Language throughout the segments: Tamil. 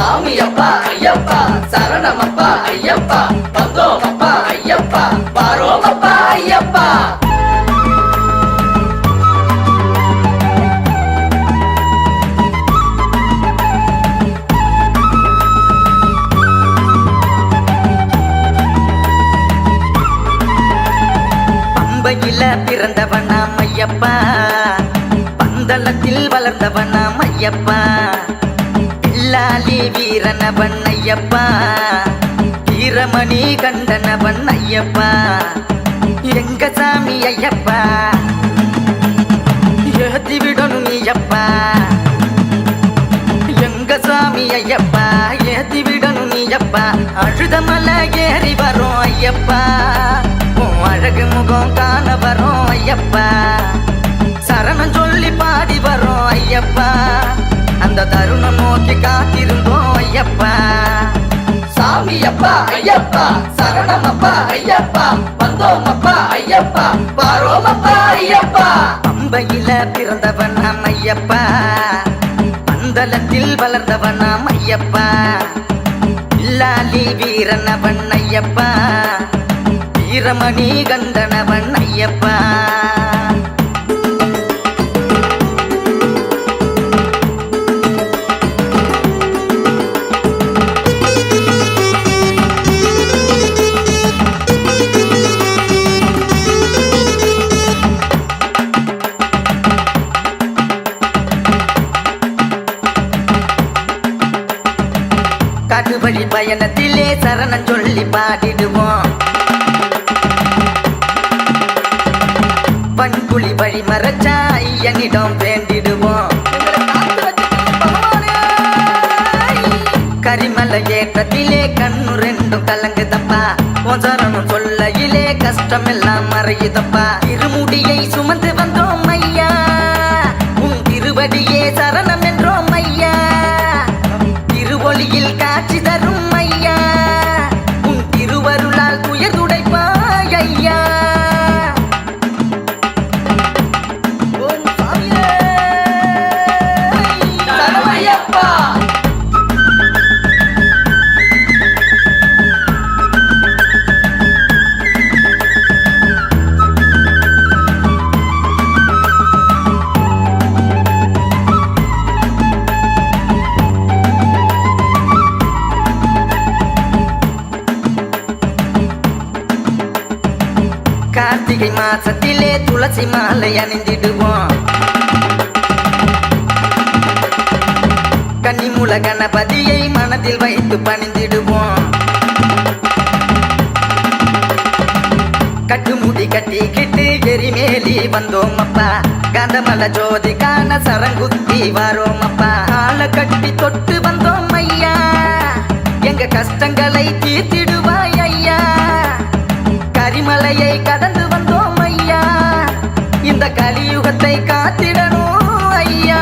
சாமியப்பா ஐயப்பா சரணமப்பா ஐயப்பா வந்தோமப்பா ஐயப்பா வாரோமப்பா ஐயப்பா. பம்பையில பிறந்தவனாம் ஐயப்பா, பந்தளத்தில் வளர்ந்தவனாம் ஐயப்பா, பில்லாலி வீரனவன் ஐயப்பா, வீரமணி கண்டனவன் ஐயப்பா, எங்க சாமி ஐயப்பா ஏத்தி விடணும் நீயப்பா, எங்க சாமி ஐயப்பா ஏத்தி விடணும் நீயப்பா, அழுத மலை ஏறி வரும் ஐயப்பா, அழகு முகம் காண வரும் ஐயப்பா, சரணம் சொல்லி பாடி வரும் ஐயப்பா, அந்த தருணம் நோக்கி காத்திருந்தோம் ஐயப்பா. சாமியப்பா ஐயப்பா சரணமப்பா ஐயப்பா வந்தோமப்பா ஐயப்பா வாரோமப்பா ஐயப்பா. பம்பையில பிறந்தவனாம் ஐயப்பா, பந்தளத்தில் வளர்ந்தவனாம் ஐயப்பா, பில்லாலி வீரனவன் ஐயப்பா, வீரமணி கண்டனவன் ஐயப்பா. காட்டுவழி பயணத்திலே சரணம் சொல்லி பாடிடுவோம், பண்புலி வழி மறைச்சா ஐயனிடம் வேண்டிடுவோம், கரிமலை ஏற்றத்திலே கண்ணு ரெண்டும் கலங்குதப்பா, உன் சரணம் சொல்லையிலே கஷ்டம் எல்லாம் மறையுதப்பா, இருமுடியை சுமந்து வந்தோம் ஐயா, உன் திருவடியே சரணம் என்றோம் ஐயா, திருவொளியில் காட்சி தரும் ஐயா, உன் திருவருளால் துயர் துடைப்பாய் ஐயா. கார்த்திகை மாசத்திலே துளசி மாலை அணிந்திடுவோம், கன்னிமூல கணபதியை மனதில் வைத்து பணிந்திடுவோம், கட்டுமுடி கட்டிக்கிட்டு எரிமேலி வந்தோம் அப்பா, காந்தமல ஜோதி காண சரங்குத்தி வாரோம் அப்பா, கால கட்டி தொட்டு வந்தோம் ஐயா, எங்க கஷ்டங்களை தீர்த்திடுவாய் ஐயா, கரிமலையை கடந்து வந்தோம் ஐயா, இந்த கலியுகத்தை காத்திடணும் ஐயா.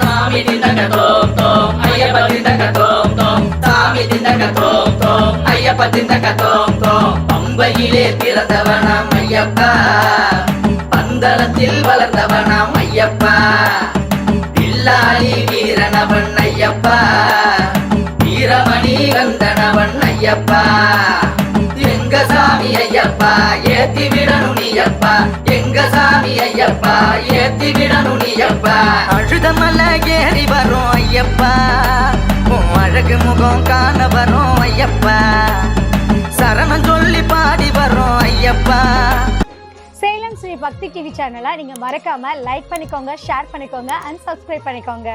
சாமி திண்டக தோம் தோம் ஐயப்ப திண்டக தோம் தோம், சாமி திண்டக தோம் தோம் ஐயப்ப திண்டக தோம் தோம். பம்பையிலே பிறந்தவனாம் ஐயப்பா, பந்தளத்தில் வளர்ந்தவனாம் ஐயப்பா, பில்லாலி வீரனவன் ஐயப்பா, வீரமணி கந்தனவன் ஐயப்பா, எங்க சாமி ஐயப்பா ஏத்தி விடணும் நீயப்பா, எங்க சாமி ஐயப்பா ஏத்தி விடணும் நீயப்பா, அழுத மலை ஏறி வரும் ஐயப்பா, அழகு முகம் காண வரும் ஐயப்பா, சரணம் சொல்லி பாடி வரும் ஐயப்பா. சேலம் ஸ்ரீ பக்தி டிவி சேனலை நீங்க மறக்காம லைக் பண்ணிக்கோங்க, ஷேர் பண்ணிக்கோங்க அண்ட் சப்ஸ்கிரைப் பண்ணிக்கோங்க.